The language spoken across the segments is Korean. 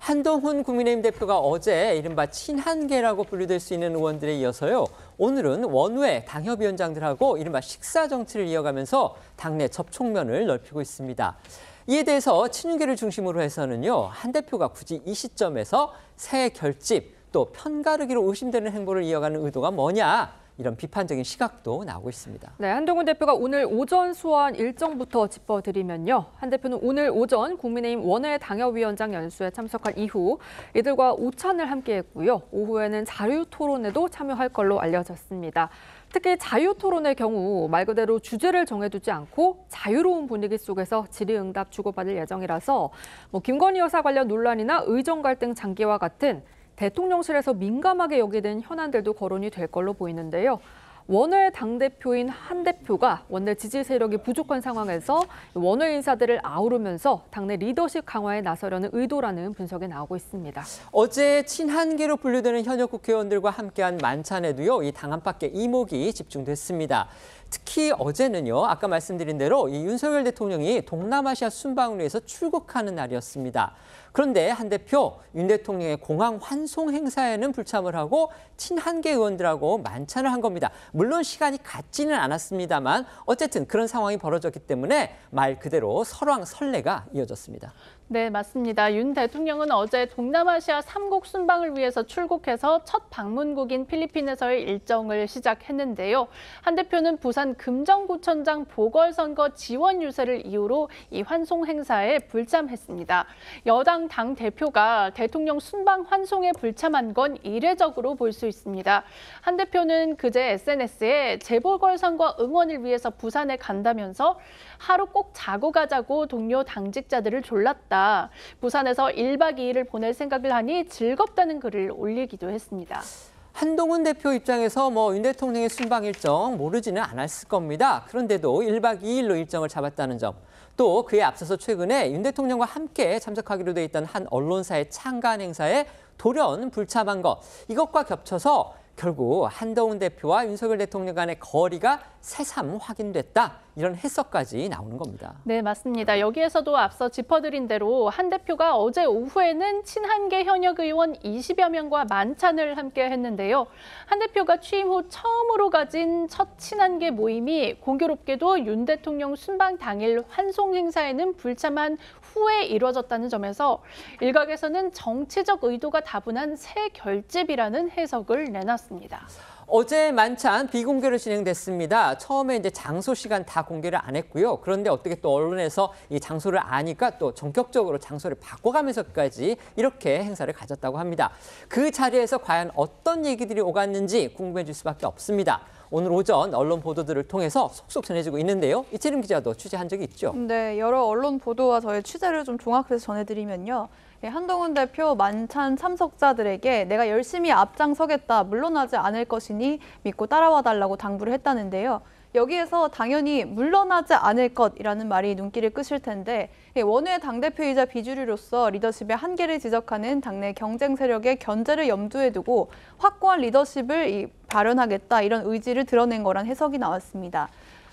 한동훈 국민의힘 대표가 어제 이른바 친한계라고 분류될 수 있는 의원들에 이어서요. 오늘은 원외 당협위원장들하고 이른바 식사 정치를 이어가면서 당내 접촉면을 넓히고 있습니다. 이에 대해서 친윤계를 중심으로 해서는요. 한 대표가 굳이 이 시점에서 새 결집 또 편가르기로 의심되는 행보를 이어가는 의도가 뭐냐. 이런 비판적인 시각도 나오고 있습니다. 네, 한동훈 대표가 오늘 오전 소환 일정부터 짚어드리면요. 한 대표는 오늘 오전 국민의힘 원외 당협위원장 연수에 참석한 이후 이들과 오찬을 함께했고요. 오후에는 자유토론에도 참여할 걸로 알려졌습니다. 특히 자유토론의 경우 말 그대로 주제를 정해두지 않고 자유로운 분위기 속에서 질의응답 주고받을 예정이라서 김건희 여사 관련 논란이나 의정 갈등 장기와 같은 대통령실에서 민감하게 여기는 현안들도 거론이 될 걸로 보이는데요. 원외 당대표인 한 대표가 원내 지지 세력이 부족한 상황에서 원외 인사들을 아우르면서 당내 리더십 강화에 나서려는 의도라는 분석이 나오고 있습니다. 어제 친한계로 분류되는 현역 국회의원들과 함께한 만찬에도요. 이 당 안팎의 이목이 집중됐습니다. 특히 어제는요. 아까 말씀드린 대로 이 윤석열 대통령이 동남아시아 순방을 위해서 출국하는 날이었습니다. 그런데 한 대표, 윤 대통령의 공항 환송 행사에는 불참을 하고 친한계 의원들하고 만찬을 한 겁니다. 물론 시간이 같지는 않았습니다만 어쨌든 그런 상황이 벌어졌기 때문에 말 그대로 설왕설래가 이어졌습니다. 네, 맞습니다. 윤 대통령은 어제 동남아시아 3국 순방을 위해서 출국해서 첫 방문국인 필리핀에서의 일정을 시작했는데요. 한 대표는 부산 금정구청장 보궐선거 지원 유세를 이유로 이 환송 행사에 불참했습니다. 여당 당 대표가 대통령 순방 환송에 불참한 건 이례적으로 볼 수 있습니다. 한 대표는 그제 SNS에 재보궐선거 응원을 위해서 부산에 간다면서 하루 꼭 자고 가자고 동료 당직자들을 졸랐다. 부산에서 1박 2일을 보낼 생각을 하니 즐겁다는 글을 올리기도 했습니다. 한동훈 대표 입장에서 윤 대통령의 순방 일정 모르지는 않았을 겁니다. 그런데도 1박 2일로 일정을 잡았다는 점. 또 그에 앞서서 최근에 윤 대통령과 함께 참석하기로 돼 있던 한 언론사의 창간 행사에 돌연 불참한 것. 이것과 겹쳐서 결국 한동훈 대표와 윤석열 대통령 간의 거리가 새삼 확인됐다. 이런 해석까지 나오는 겁니다. 네, 맞습니다. 여기에서도 앞서 짚어드린 대로 한 대표가 어제 오후에는 친한계 현역 의원 20여 명과 만찬을 함께 했는데요. 한 대표가 취임 후 처음으로 가진 첫 친한계 모임이 공교롭게도 윤 대통령 순방 당일 환송 행사에는 불참한 후에 이루어졌다는 점에서 일각에서는 정치적 의도가 다분한 새 결집이라는 해석을 내놨습니다. 어제 만찬 비공개로 진행됐습니다. 처음에 이제 장소 시간 다 공개를 안 했고요. 그런데 어떻게 또 언론에서 이 장소를 아니까 또 전격적으로 장소를 바꿔가면서까지 이렇게 행사를 가졌다고 합니다. 그 자리에서 과연 어떤 얘기들이 오갔는지 궁금해질 수밖에 없습니다. 오늘 오전 언론 보도들을 통해서 속속 전해지고 있는데요. 이채림 기자도 취재한 적이 있죠. 네, 여러 언론 보도와 저의 취재를 좀 종합해서 전해드리면요. 한동훈 대표 만찬 참석자들에게 내가 열심히 앞장서겠다, 물러나지 않을 것이니 믿고 따라와 달라고 당부를 했다는데요. 여기에서 당연히 물러나지 않을 것이라는 말이 눈길을 끄실 텐데 원외 당대표이자 비주류로서 리더십의 한계를 지적하는 당내 경쟁 세력의 견제를 염두에 두고 확고한 리더십을 발현하겠다 이런 의지를 드러낸 거란 해석이 나왔습니다.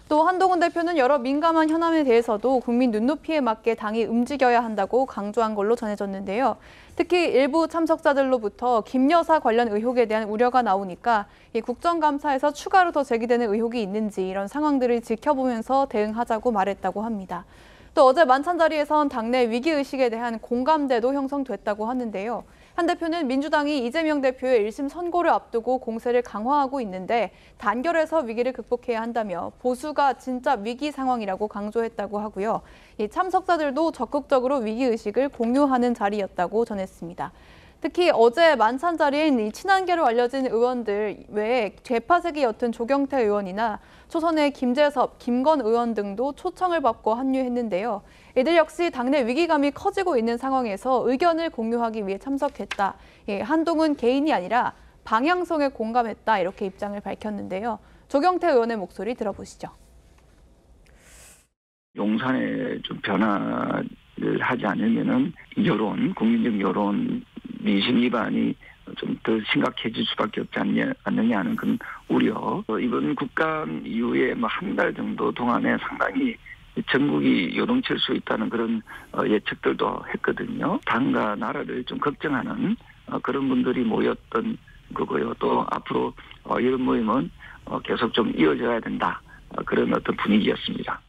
또 한동훈 대표는 여러 민감한 현안에 대해서도 국민 눈높이에 맞게 당이 움직여야 한다고 강조한 걸로 전해졌는데요. 특히 일부 참석자들로부터 김 여사 관련 의혹에 대한 우려가 나오니까 이 국정감사에서 추가로 더 제기되는 의혹이 있는지 이런 상황들을 지켜보면서 대응하자고 말했다고 합니다. 또 어제 만찬 자리에선 당내 위기의식에 대한 공감대도 형성됐다고 하는데요. 한 대표는 민주당이 이재명 대표의 1심 선고를 앞두고 공세를 강화하고 있는데 단결해서 위기를 극복해야 한다며 보수가 진짜 위기 상황이라고 강조했다고 하고요. 이 참석자들도 적극적으로 위기의식을 공유하는 자리였다고 전했습니다. 특히 어제 만찬 자리엔 이 친한계로 알려진 의원들 외에 개파색이 옅은 조경태 의원이나 초선의 김재섭, 김건 의원 등도 초청을 받고 합류했는데요. 이들 역시 당내 위기감이 커지고 있는 상황에서 의견을 공유하기 위해 참석했다. 한동훈 개인이 아니라 방향성에 공감했다. 이렇게 입장을 밝혔는데요. 조경태 의원의 목소리 들어보시죠. 용산에 좀 변화를 하지 않으면은 여론, 국민적 여론, 민심 위반이 좀 더 심각해질 수밖에 없지 않느냐 하는 그런 우려. 이번 국감 이후에 한 달 정도 동안에 상당히 전국이 요동칠 수 있다는 그런 예측들도 했거든요. 당과 나라를 좀 걱정하는 그런 분들이 모였던 거고요. 또 앞으로 이런 모임은 계속 좀 이어져야 된다. 그런 어떤 분위기였습니다.